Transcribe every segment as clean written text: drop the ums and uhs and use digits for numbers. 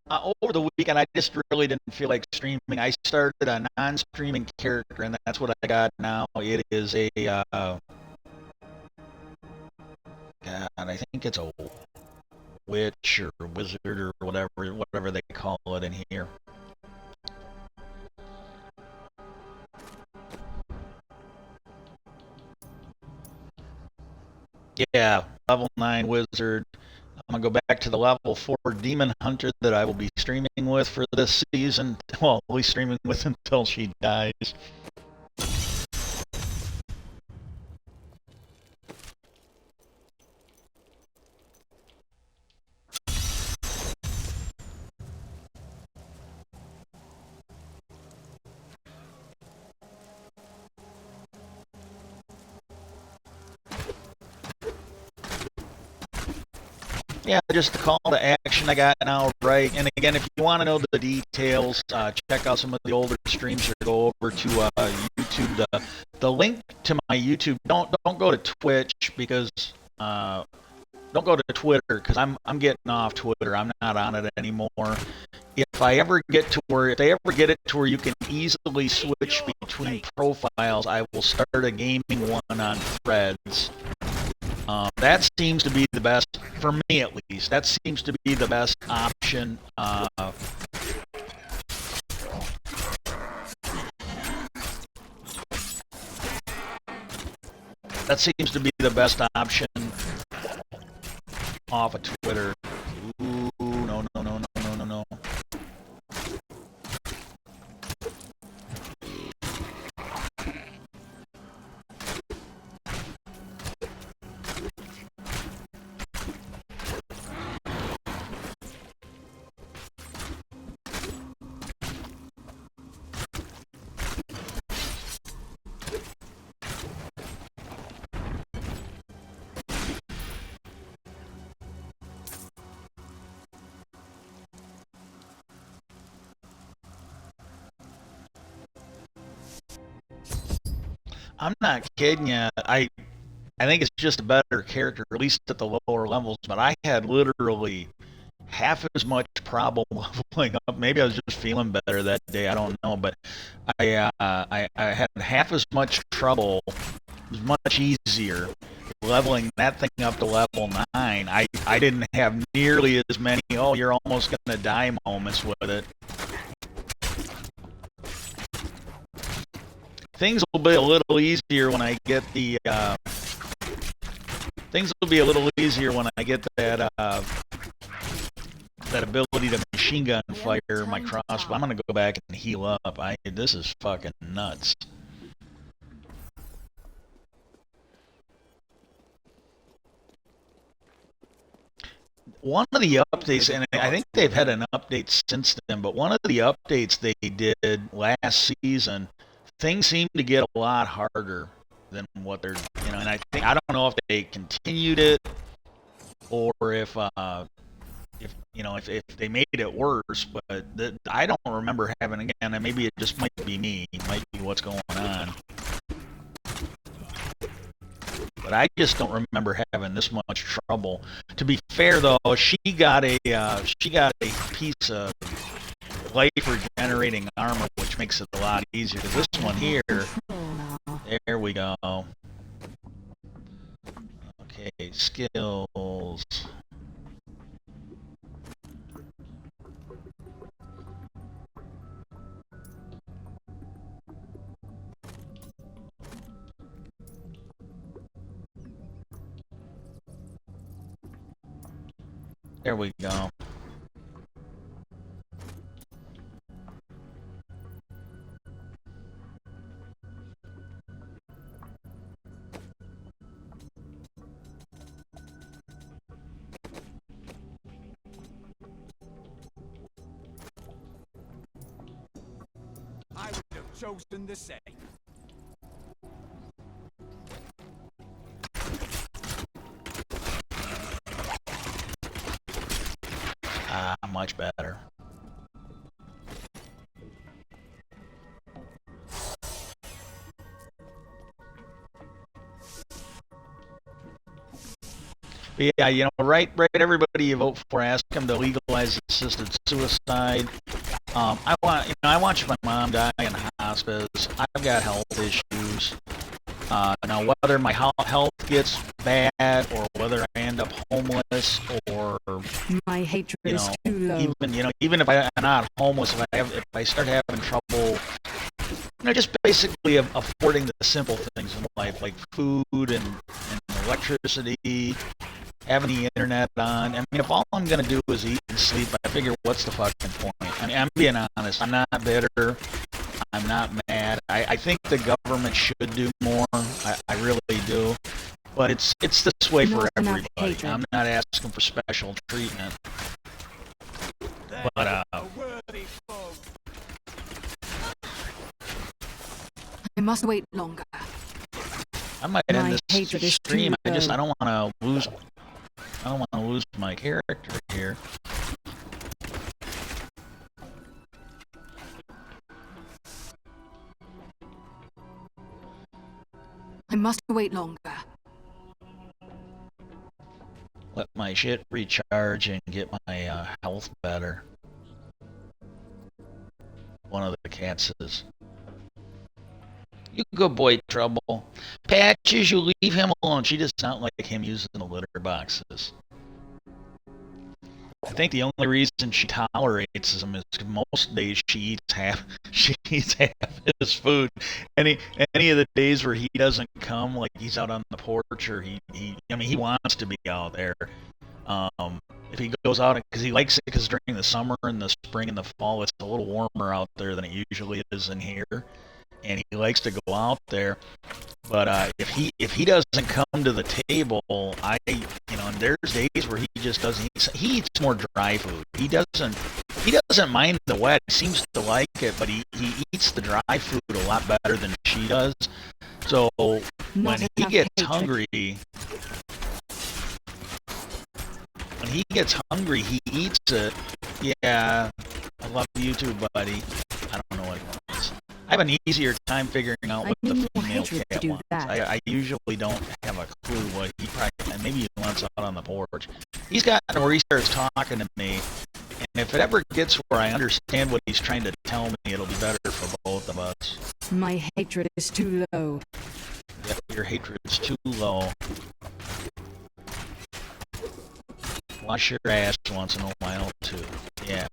Over the weekend, I just really didn't feel like streaming. I started a non-streaming character, and that's what I got now. It is a God, I think it's a witch or wizard or whatever they call it in here. Yeah, level 9 wizard. I'm gonna go back to the level 4 demon hunter that I will be streaming with for this season. Well, at least streaming with until she dies. Yeah, just the call to action I got now, right? And again, if you want to know the details, check out some of the older streams or go over to YouTube. The link to my YouTube. Don't go to Twitch because don't go to Twitter because I'm getting off Twitter. I'm not on it anymore. If I ever get to where if they ever get it to where you can easily switch between profiles, I will start a gaming one on Threads. That seems to be the best for me, at least. That seems to be the best option. That seems to be the best option off of Twitter. Ooh, no, no, no, no, no, no, no. I'm not kidding you. I think it's just a better character, at least at the lower levels. But I had literally half as much problem leveling up. Maybe I was just feeling better that day. I don't know, but I had half as much trouble. It was much easier leveling that thing up to level 9. I didn't have nearly as many. Oh, you're almost gonna die moments with it. Things will be a little easier when I get the. Things will be a little easier when I get that ability to machine gun fire my crossbow. I'm gonna go back and heal up. This is fucking nuts. One of the updates, and I think they've had an update since then, but one of the updates they did last season, things seem to get a lot harder than what they're, and I don't know if they continued it or if they made it worse, but I don't remember having again. And maybe it just might be me, it might be what's going on. But I just don't remember having this much trouble. To be fair, though, she got a piece of life regenerating armor, which makes it a lot easier. Because this one here, there we go. Okay, skills. There we go. I would have chosen the same. Much better. But yeah, right, everybody you vote for, ask them to legalize assisted suicide. I watched my mom die in hospice. I've got health issues. Now, whether my health gets bad or whether I end up homeless or My hatred is too low. even if I'm not homeless, if I start having trouble, just basically affording the simple things in life like food and electricity, having the internet on. I mean, if all I'm gonna do is eat and sleep, I figure what's the fucking point? I mean, I'm being honest. I'm not bitter. I'm not mad. I think the government should do more. I really do. But it's this way for everybody. I'm not asking for special treatment. But I must wait longer. I might end this stream. I don't want to lose. I don't want to lose my character here. I must wait longer. Let my shit recharge and get my health better. One of the cats says, "You good boy, Trouble. Patches, you leave him alone." She does not like him using the litter boxes. I think the only reason she tolerates him is because most days she eats half his food. Any of the days where he doesn't come, like he's out on the porch or he wants to be out there. If he goes out, because he likes it, because during the summer and the spring and the fall it's a little warmer out there than it usually is in here, and he likes to go out there. But if he doesn't come to the table, and there's days where he just doesn't. He eats more dry food. He doesn't mind the wet. He seems to like it, but he eats the dry food a lot better than she does. So when he gets hungry, he eats it. Yeah, I love you too, buddy. I don't know what it wants. I have an easier time figuring out what the female cat wants. I usually don't have a clue what he probably, maybe he wants out on the porch. He's gotten where he starts talking to me, and if it ever gets where I understand what he's trying to tell me, it'll be better for both of us. My hatred is too low. Yep, your hatred is too low. Wash your ass once in a while, too. Yeah.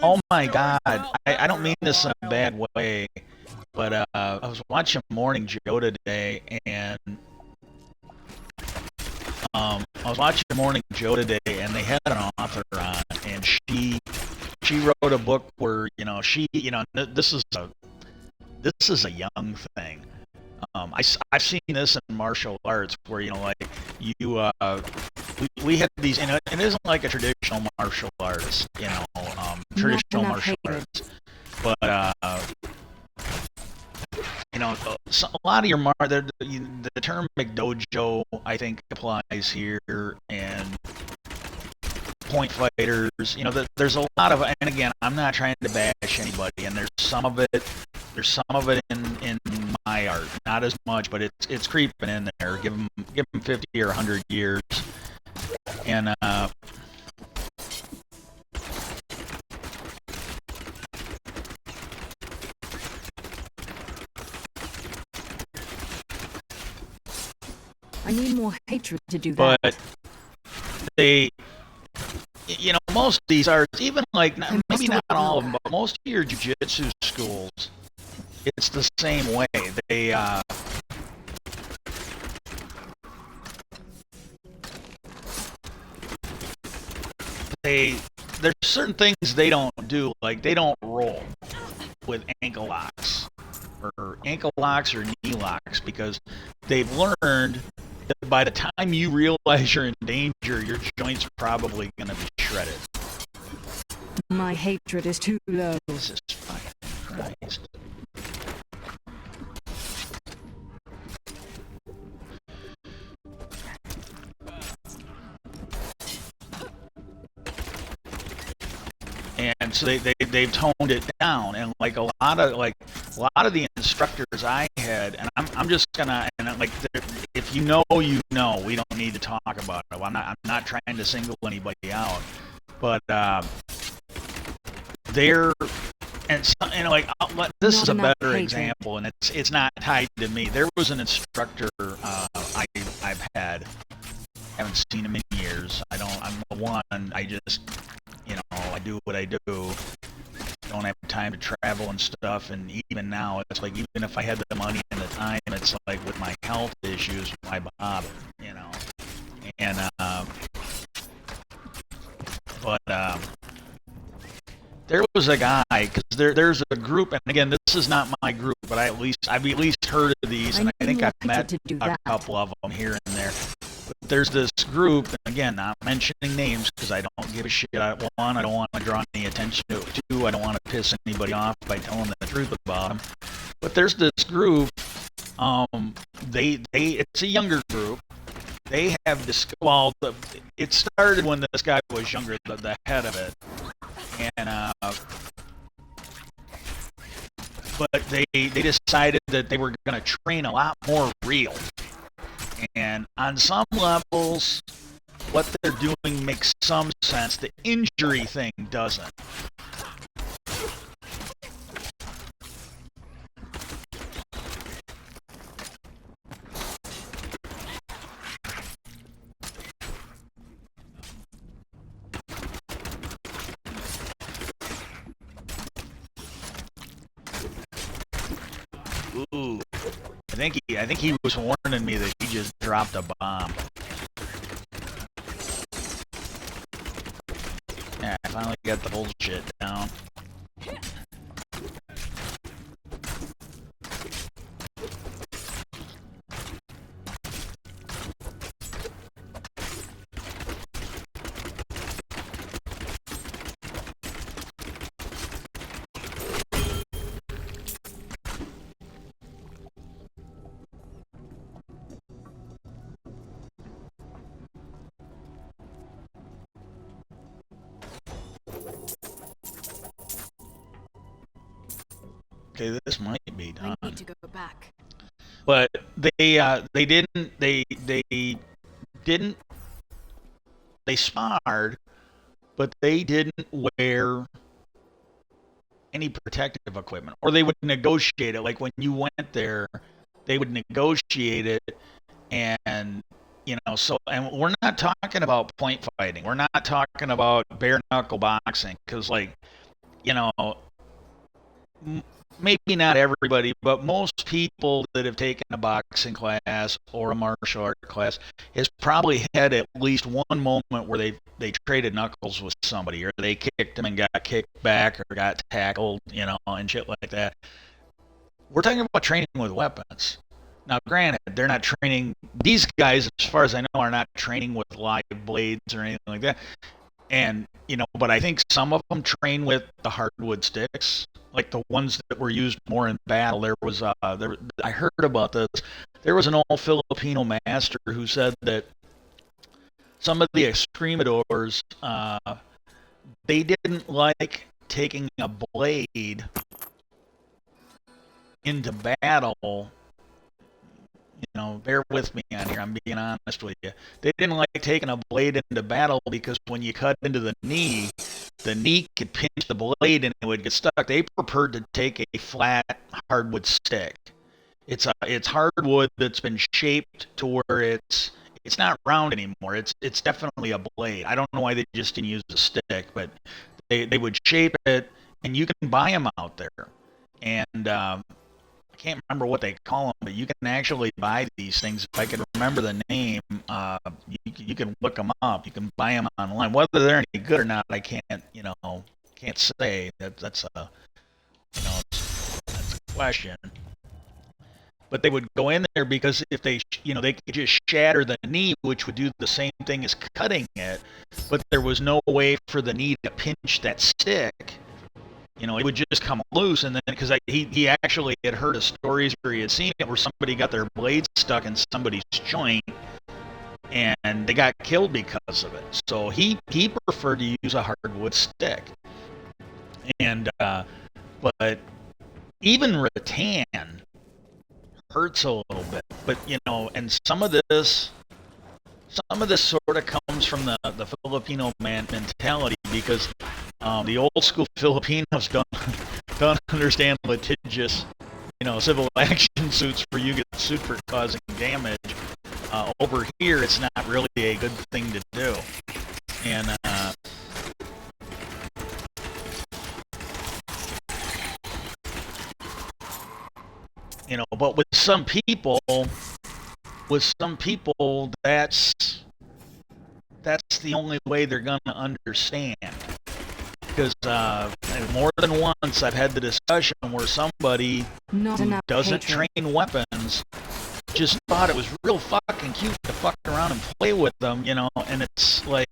Oh my God! I don't mean this in a bad way, but I was watching Morning Joe today, and they had an author on, and she wrote a book where this is a young thing. I've seen this in martial arts where we had these, and it isn't like a traditional martial arts, traditional martial arts, but a lot of your the term McDojo I think applies here, and point fighters. There's a lot of, and again, I'm not trying to bash anybody, and there's some of it in my art, not as much, but it's creeping in there. Give them 50 or 100 years, and I need more hatred to do that. But most of these arts, even like, maybe not all of them, but most of your jiu-jitsu schools, it's the same way. There's certain things they don't do, like they don't roll with ankle locks or knee locks, because they've learned that by the time you realize you're in danger, your joints are probably going to be shredded. My hatred is too low. Jesus fucking Christ. and so they've toned it down. And like a lot of the instructors I had, and I'm just gonna, and like, if you know, you know, we don't need to talk about it. I'm not trying to single anybody out, but they're, and so, like, this is a better example, and it's not tied to me. There was an instructor I've had, haven't seen him in years. I'm the one. I just, I do what I do. Don't have time to travel and stuff. And even now, it's like, even if I had the money and the time, it's like with my health issues, why bother, And but there was a guy, because there's a group, and again, this is not my group, but I've at least heard of these, and I think I've met a couple of them here and there. But there's this group, and again, not mentioning names because I don't give a shit. I don't want to draw any attention to it. Two, I don't want to piss anybody off by telling the truth about them. But there's this group. It's a younger group. They have this. Well, it started when this guy was younger, the head of it, and but they decided that they were going to train a lot more real. And on some levels, what they're doing makes some sense. The injury thing doesn't. Ooh. I think he was warning me that he just dropped a bomb. Yeah, I finally got the bullshit down. Okay, this might be done. I need to go back. But they sparred, but they didn't wear any protective equipment, or they would negotiate it. Like when you went there, they would negotiate it, and so, and we're not talking about point fighting. We're not talking about bare knuckle boxing, because maybe not everybody, but most people that have taken a boxing class or a martial art class has probably had at least one moment where they traded knuckles with somebody, or they kicked them and got kicked back, or got tackled, and shit like that. We're talking about training with weapons. Now, granted, they're not training, these guys, as far as I know, are not training with live blades or anything like that. And, but I think some of them train with the hardwood sticks, like the ones that were used more in battle. There was, I heard about this. There was an old Filipino master who said that some of the escrimadores, they didn't like taking a blade into battle. Bear with me on here. I'm being honest with you. They didn't like taking a blade into battle because when you cut into the knee could pinch the blade and it would get stuck. They preferred to take a flat hardwood stick. It's hardwood that's been shaped to where it's not round anymore. It's definitely a blade. I don't know why they just didn't use a stick, but they would shape it, and you can buy them out there. And I can't remember what they call them, but you can actually buy these things. If I can remember the name, you can look them up. You can buy them online. Whether they're any good or not, I can't say. That's a question. But they would go in there because if they could just shatter the knee, which would do the same thing as cutting it, but there was no way for the knee to pinch that stick. It would just come loose, and then because he actually had heard of stories where he had seen it where somebody got their blade stuck in somebody's joint, and they got killed because of it. So he preferred to use a hardwood stick. And but even rattan hurts a little bit. But and some of this sort of comes from the Filipino mentality, because the old school Filipinos don't understand litigious, civil action suits where you get sued for causing damage. Over here, it's not really a good thing to do. And but with some people, that's the only way they're gonna understand. Because more than once I've had the discussion where somebody Not who enough doesn't hatred. train weapons just thought it was real fucking cute to fuck around and play with them, and it's like,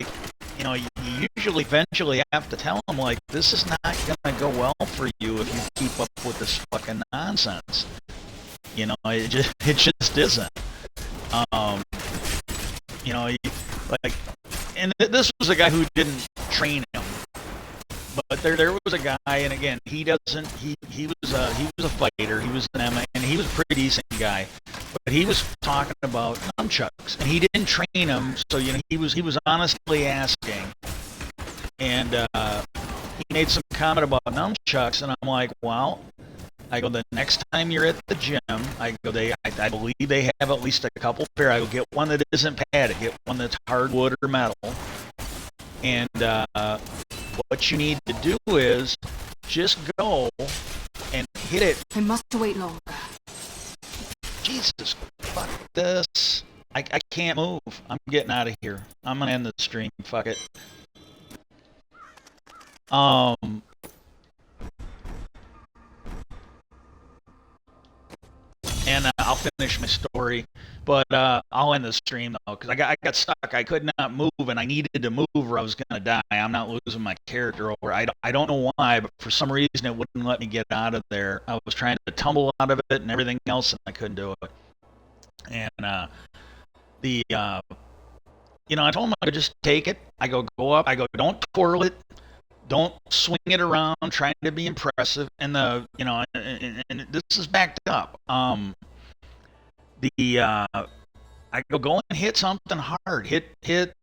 you usually eventually have to tell them, like, this is not gonna go well for you if you keep up with this fucking nonsense. It just isn't. Um, like, and this was a guy who didn't train him. But there was a guy, and again, he was a fighter, he was an MMA, and he was a pretty decent guy. But he was talking about nunchucks, and he didn't train him, so he was honestly asking, and he made some comment about nunchucks, and I'm like, well, I go, the next time you're at the gym, I go, I believe they have at least a couple pair. I go, get one that isn't padded, get one that's hardwood or metal, and what you need to do is just go and hit it. I must wait longer. Jesus, fuck this. I can't move. I'm getting out of here. I'm gonna end the stream. Fuck it. And I'll finish my story, but I'll end the stream though, because I got stuck. I could not move, and I needed to move or I was gonna die. I'm not losing my character over. I don't know why, but for some reason it wouldn't let me get out of there. I was trying to tumble out of it and everything else, and I couldn't do it. And I told him I could just take it. I go up. I go, don't twirl it. Don't swing it around trying to be impressive. And and this is backed up. I go and hit something hard. Hit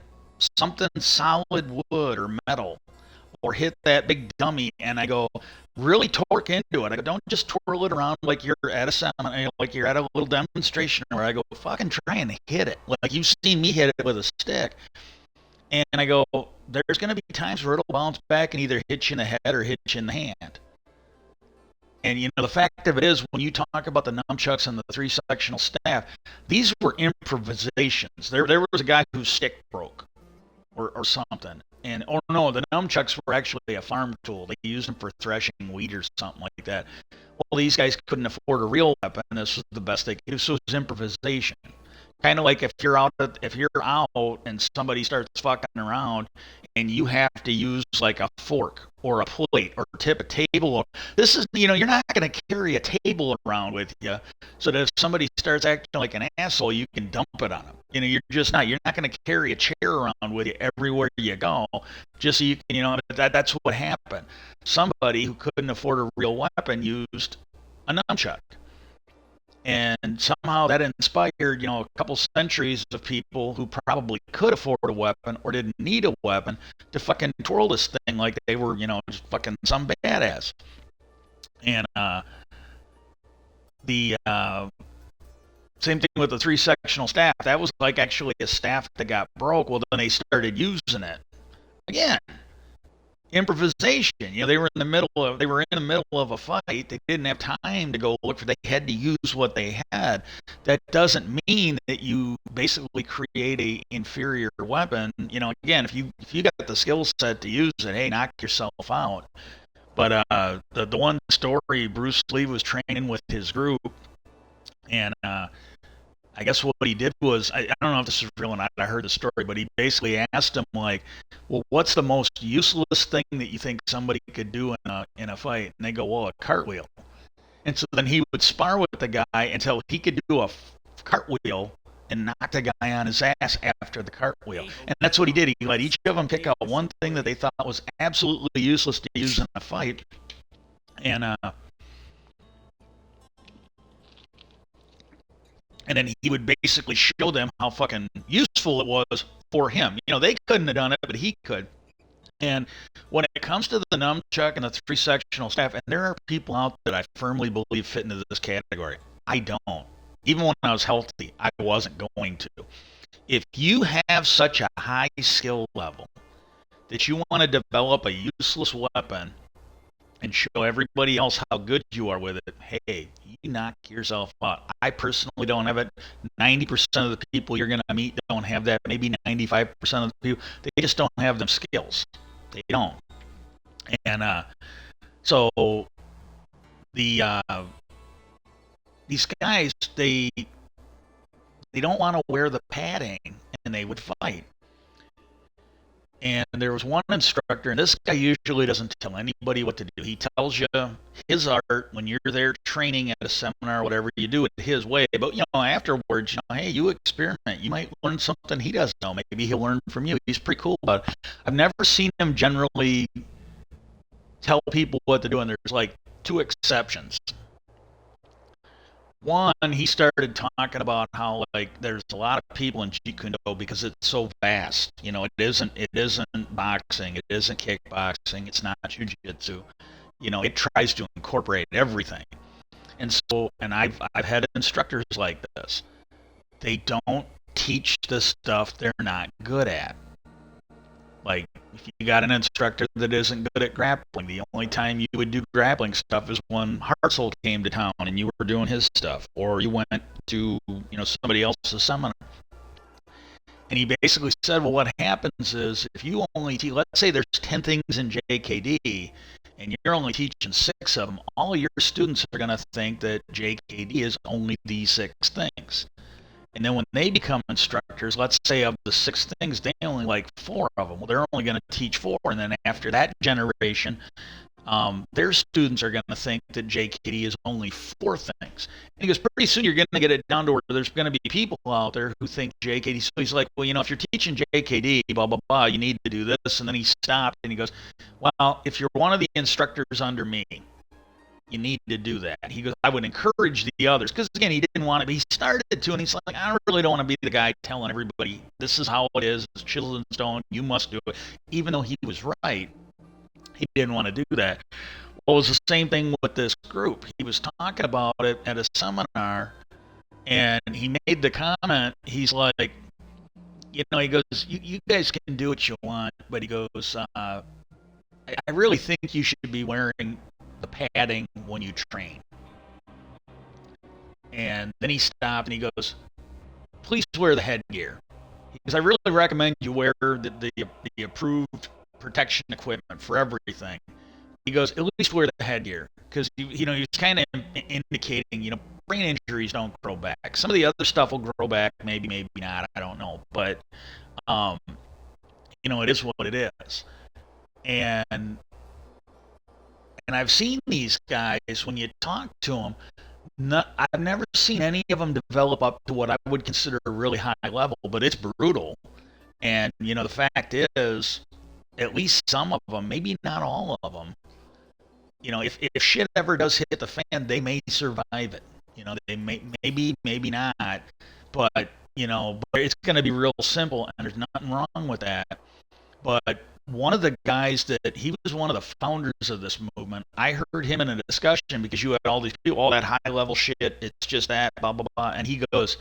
something solid wood or metal, or hit that big dummy. And I go, really torque into it. I go, don't just twirl it around like you're at a seminar, like you're at a little demonstration. Where I go, fucking try and hit it like you've seen me hit it with a stick. And I go, there's going to be times where it'll bounce back and either hit you in the head or hit you in the hand. And the fact of it is, when you talk about the nunchucks and the three-sectional staff, these were improvisations. There was a guy whose stick broke or something. Or no, the nunchucks were actually a farm tool. They used them for threshing wheat or something like that. Well, these guys couldn't afford a real weapon. This was the best they could do, so it was improvisation. Kind of like if you're out and somebody starts fucking around and you have to use like a fork or a plate or tip a table. This is, you're not going to carry a table around with you so that if somebody starts acting like an asshole, you can dump it on them. You're not going to carry a chair around with you everywhere you go just so you can, that's what happened. Somebody who couldn't afford a real weapon used a nunchuck. And somehow that inspired, a couple centuries of people who probably could afford a weapon or didn't need a weapon to fucking twirl this thing like they were, just fucking some badass. And the same thing with the three-sectional staff. That was like actually a staff that got broke. Well, then they started using it. Again, improvisation. They were in the middle of a fight. They didn't have time to go look for. They had to use what they had. That doesn't mean that you basically create a inferior weapon. Again, if you got the skill set to use it, hey, knock yourself out. But the one story, Bruce Lee was training with his group, and I guess what he did was, I don't know if this is real or not, I heard the story, but he basically asked him, like, well, what's the most useless thing that you think somebody could do in a fight? And they go, well, a cartwheel. And so then he would spar with the guy until he could do a cartwheel and knocked a guy on his ass after the cartwheel. And that's what he did. He let each of them pick out one thing that they thought was absolutely useless to use in a fight, and then he would basically show them how fucking useful it was for him. You know, they couldn't have done it, but he could. And when it comes to the nunchuck and the three sectional staff, and there are people out that I firmly believe fit into this category, I don't. Even when I was healthy, I wasn't going to. If you have such a high skill level that you want to develop a useless weapon and show everybody else how good you are with it, hey, you knock yourself out. I personally don't have it. 90% of the people you're going to meet don't have that. Maybe 95% of the people, they just don't have them skills. They don't. And so the these guys, they don't want to wear the padding, and they would fight. And there was one instructor, and this guy usually doesn't tell anybody what to do. He tells you his art when you're there training at a seminar, or whatever. You do it his way. But, afterwards, hey, you experiment. You might learn something he doesn't know. Maybe he'll learn from you. He's pretty cool about it. I've never seen him generally tell people what to do, and there's like two exceptions. One, he started talking about how there's a lot of people in Jeet Kune Do because it's so vast. It isn't boxing, it isn't kickboxing, it's not jiu-jitsu. It tries to incorporate everything. And I've had instructors like this. They don't teach the stuff they're not good at. Like, if you got an instructor that isn't good at grappling, the only time you would do grappling stuff is when Hartzell came to town and you were doing his stuff, or you went to, somebody else's seminar. And he basically said, well, what happens is if you only teach, let's say there's 10 things in JKD, and you're only teaching 6 of them, all of your students are going to think that JKD is only these 6 things. And then when they become instructors, let's say of the 6 things, they only like 4 of them. Well, they're only going to teach 4. And then after that generation, their students are going to think that JKD is only 4 things. And he goes, pretty soon you're going to get it down to where there's going to be people out there who think JKD. So he's like, well, if you're teaching JKD, blah, blah, blah, you need to do this. And then he stopped and he goes, well, if you're one of the instructors under me, you need to do that. He goes, I would encourage the others, because again, he didn't want to, but he started to, and he's like, I really don't want to be the guy telling everybody this is how it is, it's chisel and stone, you must do it. Even though he was right, he didn't want to do that. Well, it was the same thing with this group. He was talking about it at a seminar, and he made the comment, he's like, he goes, you guys can do what you want, but he goes, I really think you should be wearing the padding when you train. And then he stopped and he goes, please wear the headgear. Because I really recommend you wear the approved protection equipment for everything. He goes, at least wear the headgear. Because, he's kind of indicating, brain injuries don't grow back. Some of the other stuff will grow back, maybe not, I don't know. But, it is what it is. And I've seen these guys, when you talk to them, I've never seen any of them develop up to what I would consider a really high level, but it's brutal. And, the fact is, at least some of them, maybe not all of them, if shit ever does hit the fan, they may survive it. They maybe not, but it's going to be real simple, and there's nothing wrong with that. But one of the guys that he was one of the founders of this movement, I heard him in a discussion because you had all these people, all that high level shit, it's just that, blah, blah, blah. And he goes,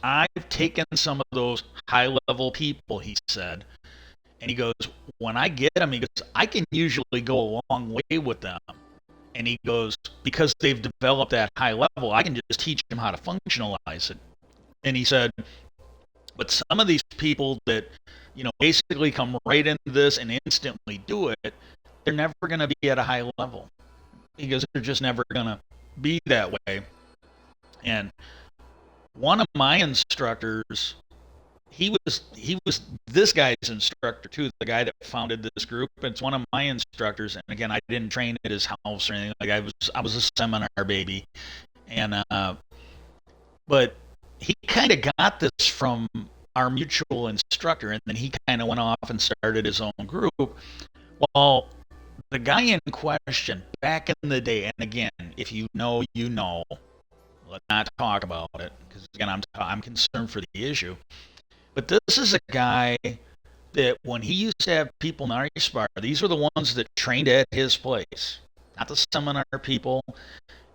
I've taken some of those high level people, he said, and he goes, when I get them, he goes, I can usually go a long way with them. And he goes, because they've developed that high level, I can just teach them how to functionalize it. And he said, but some of these people that, basically come right into this and instantly do it, they're never going to be at a high level. Because they're just never going to be that way. And one of my instructors, he was this guy's instructor too, the guy that founded this group. It's one of my instructors, and again, I didn't train at his house or anything. I was a seminar baby, and But he kind of got this from our mutual instructor, and then he kind of went off and started his own group. Well, the guy in question back in the day, and again, if you know, you know, let's not talk about it because again, I'm concerned for the issue. But this is a guy that when he used to have people in our spar, these were the ones that trained at his place, not the seminar people.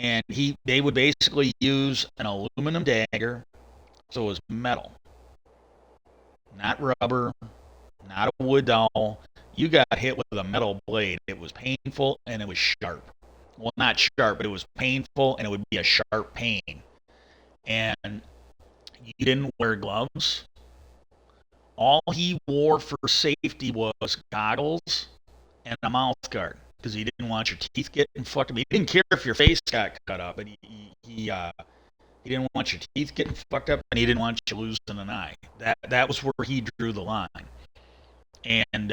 And they would basically use an aluminum dagger, so it was metal, not rubber, not a wood dowel. You got hit with a metal blade. It was painful and it was sharp. Well, not sharp, but it was painful and it would be a sharp pain. And you didn't wear gloves. All he wore for safety was goggles and a mouth guard because he didn't want your teeth getting fucked up. He didn't care if your face got cut up, but he didn't want your teeth getting fucked up, and he didn't want you losing an eye. That was where he drew the line. And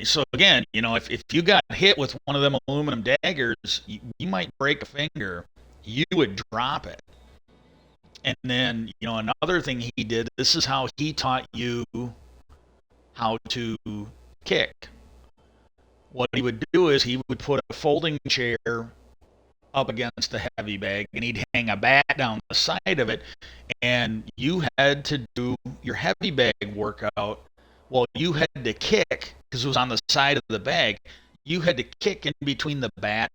so again, if you got hit with one of them aluminum daggers, you might break a finger. You would drop it. And then, another thing he did, this is how he taught you how to kick. What he would do is he would put a folding chair up against the heavy bag and he'd hang a bat down the side of it, and you had to do your heavy bag workout. Well, you had to kick because it was on the side of the bag. You had to kick in between the bat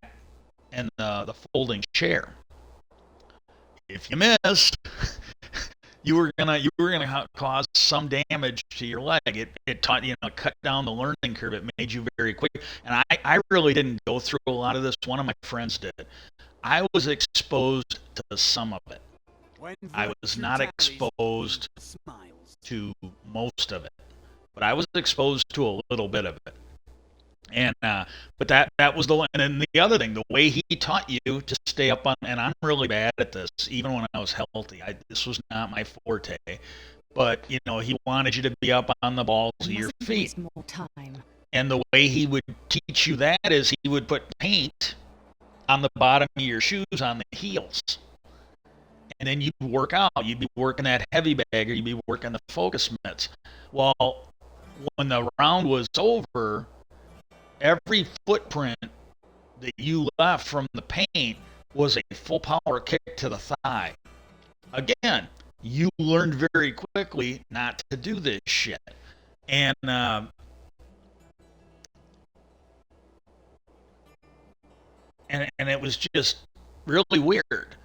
and the folding chair. If you missed, you were gonna cause some damage to your leg. It taught cut down the learning curve. It made you very quick. And I really didn't go through a lot of this. One of my friends did. I was exposed to some of it. I was not exposed to most of it, but I was exposed to a little bit of it. And but that was and then the other thing, the way he taught you to stay up on, and I'm really bad at this, even when I was healthy. This was not my forte, but he wanted you to be up on the balls of your feet. More time. And the way he would teach you that is he would put paint on the bottom of your shoes on the heels, and then you'd work out. You'd be working that heavy bag, or you'd be working the focus mitts. Well, when the round was over, every footprint that you left from the paint was a full power kick to the thigh. Again, you learned very quickly not to do this shit. And and it was just really weird.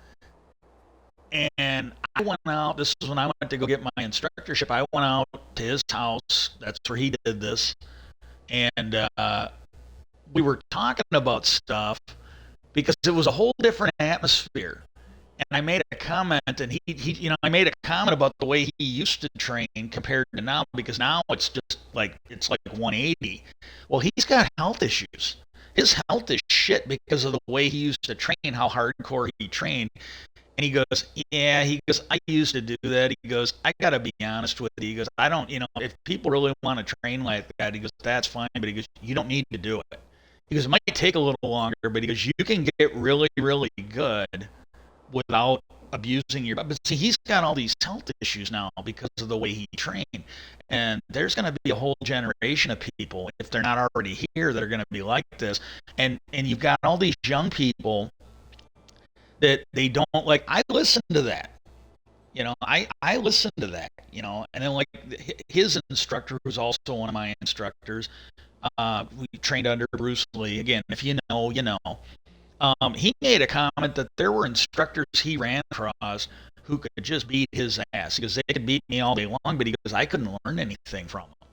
And I went out, this is when I went to go get my instructorship. I went out to his house. That's where he did this. And we were talking about stuff because it was a whole different atmosphere. And I made a comment, and I made a comment about the way he used to train compared to now, because now it's just like 180. Well, he's got health issues. His health is shit because of the way he used to train, how hardcore he trained. And he goes, yeah, I used to do that. He goes, I got to be honest with you. He goes, I don't, if people really want to train like that, he goes, that's fine. But he goes, you don't need to do it. He goes, it might take a little longer, but he goes, you can get really, really good without abusing your body. But see, he's got all these health issues now because of the way he trained. And there's going to be a whole generation of people, if they're not already here, that are going to be like this. And you've got all these young people that they don't like. I listen to that. I listen to that, and then like his instructor, who's also one of my instructors, we trained under Bruce Lee. Again, if you know, you know. He made a comment that there were instructors he ran across who could just beat his ass because they could beat me all day long, but he goes, I couldn't learn anything from them.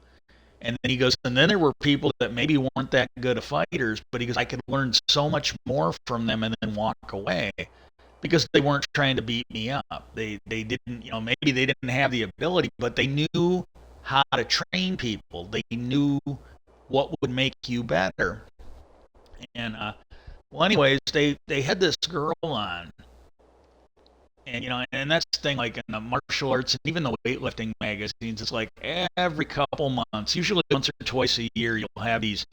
And then he goes, and then there were people that maybe weren't that good of fighters, but he goes, I could learn so much more from them and then walk away because they weren't trying to beat me up. They didn't, maybe they didn't have the ability, but they knew how to train people. They knew what would make you better. And well, anyways, they had this girl on, and and that's the thing, like in the martial arts and even the weightlifting magazines, it's like every couple months, usually once or twice a year, you'll have these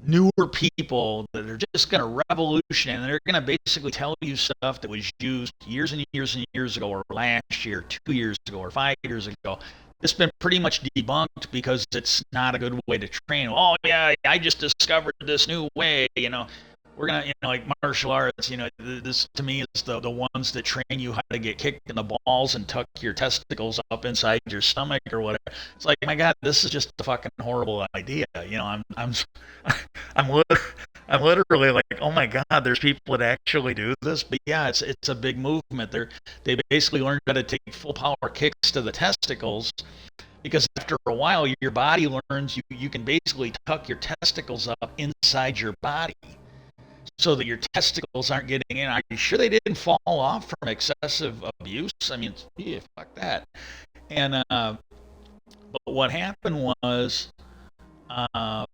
newer people that are just going to revolution, and they're going to basically tell you stuff that was used years and years and years ago, or last year, 2 years ago, or 5 years ago. It's been pretty much debunked because it's not a good way to train. Oh yeah, I just discovered this new way. We're gonna, like martial arts. This to me is the ones that train you how to get kicked in the balls and tuck your testicles up inside your stomach or whatever. It's like, my God, this is just a fucking horrible idea. I'm I'm literally like, oh my God, there's people that actually do this. But yeah, it's a big movement. They basically learned how to take full power kicks to the testicles, because after a while your body learns you can basically tuck your testicles up inside your body so that your testicles aren't getting in. Are you sure they didn't fall off from excessive abuse? I mean, yeah, fuck that. And but what happened was, uh,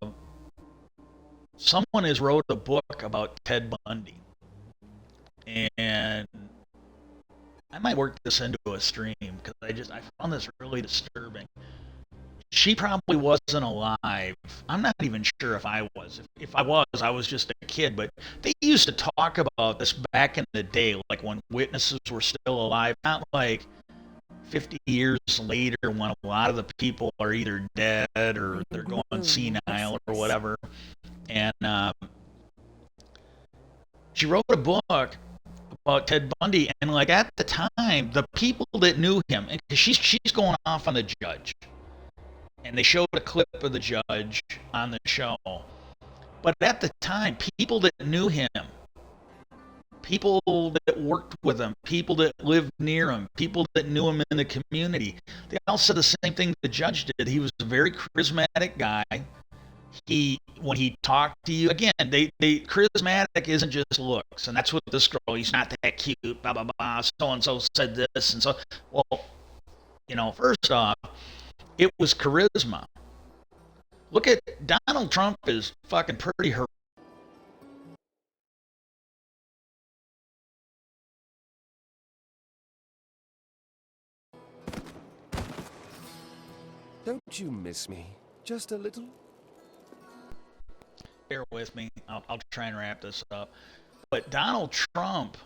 someone has wrote a book about Ted Bundy, and I might work this into a stream because I found this really disturbing. She probably wasn't alive. I'm not even sure if I was. If I was just a kid. But they used to talk about this back in the day, like when witnesses were still alive, not like 50 years later when a lot of the people are either dead or they're going senile or whatever. And she wrote a book about Ted Bundy, and like at the time, the people that knew him, and she's going off on the judge, and they showed a clip of the judge on the show. But at the time, people that knew him, people that worked with him, people that lived near him, people that knew him in the community, they all said the same thing the judge did. He was a very charismatic guy. When he talked to you, again, they charismatic isn't just looks, and that's what this girl, he's not that cute, blah blah blah, so and so said this, and so, well, first off, it was charisma. Look at Donald Trump is fucking pretty horrific. Don't you miss me? Just a little? Bear with me. I'll try and wrap this up. But Donald Trump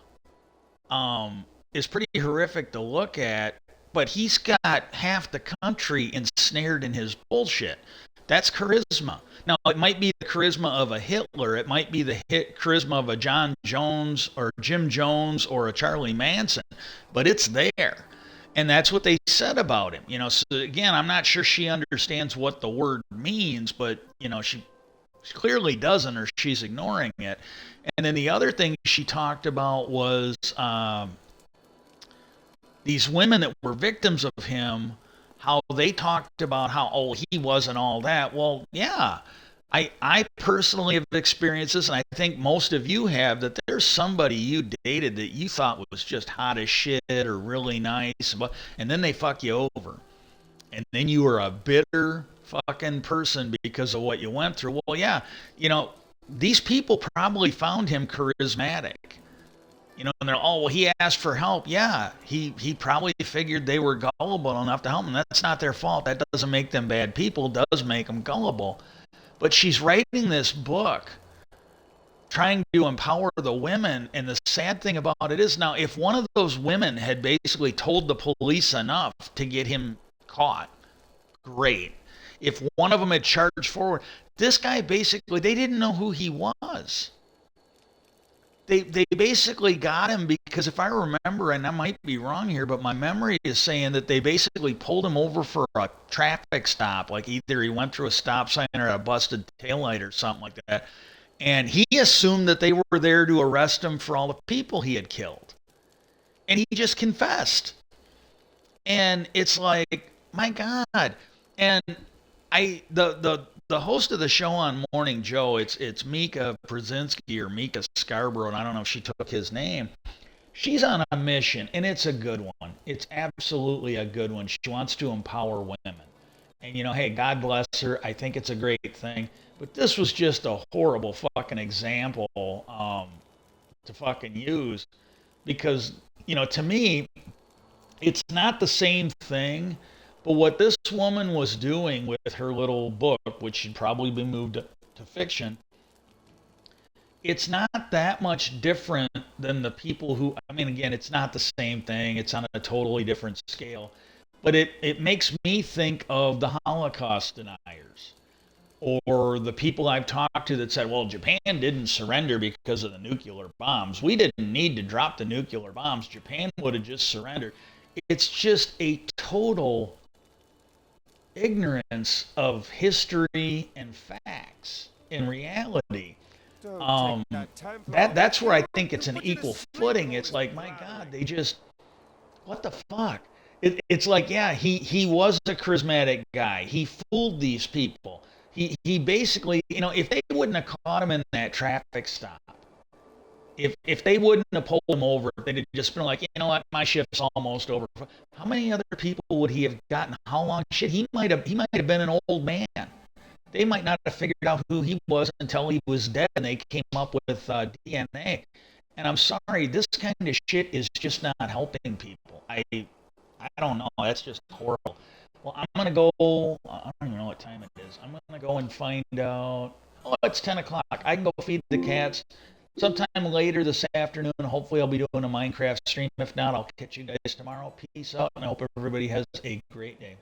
is pretty horrific to look at, but he's got half the country ensnared in his bullshit. That's charisma. Now, it might be the charisma of a Hitler. It might be the charisma of a John Jones or Jim Jones or a Charlie Manson, but it's there. And that's what they said about him. So again, I'm not sure she understands what the word means, but, she clearly doesn't, or she's ignoring it. And then the other thing she talked about was these women that were victims of him, how they talked about how, oh, he wasn't all that. Well, yeah, I personally have experienced this, and I think most of you have, that there's somebody you dated that you thought was just hot as shit or really nice, and then they fuck you over. And then you were a bitter fucking person because of what you went through. Well, yeah, these people probably found him charismatic. And they're, oh, well, he asked for help. Yeah, he probably figured they were gullible enough to help him. That's not their fault. That doesn't make them bad people. It does make them gullible. But she's writing this book trying to empower the women, and the sad thing about it is, now, if one of those women had basically told the police enough to get him caught, great. If one of them had charged forward, this guy basically, they didn't know who he was. They basically got him because, if I remember, and I might be wrong here, but my memory is saying that they basically pulled him over for a traffic stop, like either he went through a stop sign or a busted taillight or something like that. And he assumed that they were there to arrest him for all the people he had killed. And he just confessed. And it's like, my God. And the host of the show on Morning Joe, it's Mika Brzezinski or Mika Scarborough, and I don't know if she took his name. She's on a mission, and it's a good one. It's absolutely a good one. She wants to empower women. And, hey, God bless her. I think it's a great thing. But this was just a horrible fucking example to fucking use. Because, to me, it's not the same thing. But what this woman was doing with her little book, which should probably be moved to fiction, it's not that much different than the people who, I mean, again, it's not the same thing. It's on a totally different scale. But it makes me think of the Holocaust deniers or the people I've talked to that said, well, Japan didn't surrender because of the nuclear bombs. We didn't need to drop the nuclear bombs. Japan would have just surrendered. It's just a total ignorance of history and facts in reality. Don't Um, take that time for that's where I think it's an Look at equal this footing. sprinkle It's is like, my flowering. God, they just, what the fuck? It's like, yeah, he was a charismatic guy. He fooled these people. He basically, if they wouldn't have caught him in that traffic stop, if they wouldn't have pulled him over, if they'd have just been like, you know what, my shift's almost over. How many other people would he have gotten? How long? Shit, he might have been an old man. They might not have figured out who he was until he was dead, and they came up with DNA. And I'm sorry, this kind of shit is just not helping people. I don't know. That's just horrible. Well, I'm gonna go. I don't even know what time it is. I'm gonna go and find out. Oh, it's 10 o'clock. I can go feed the cats. Sometime later this afternoon, hopefully I'll be doing a Minecraft stream. If not, I'll catch you guys tomorrow. Peace out, and I hope everybody has a great day.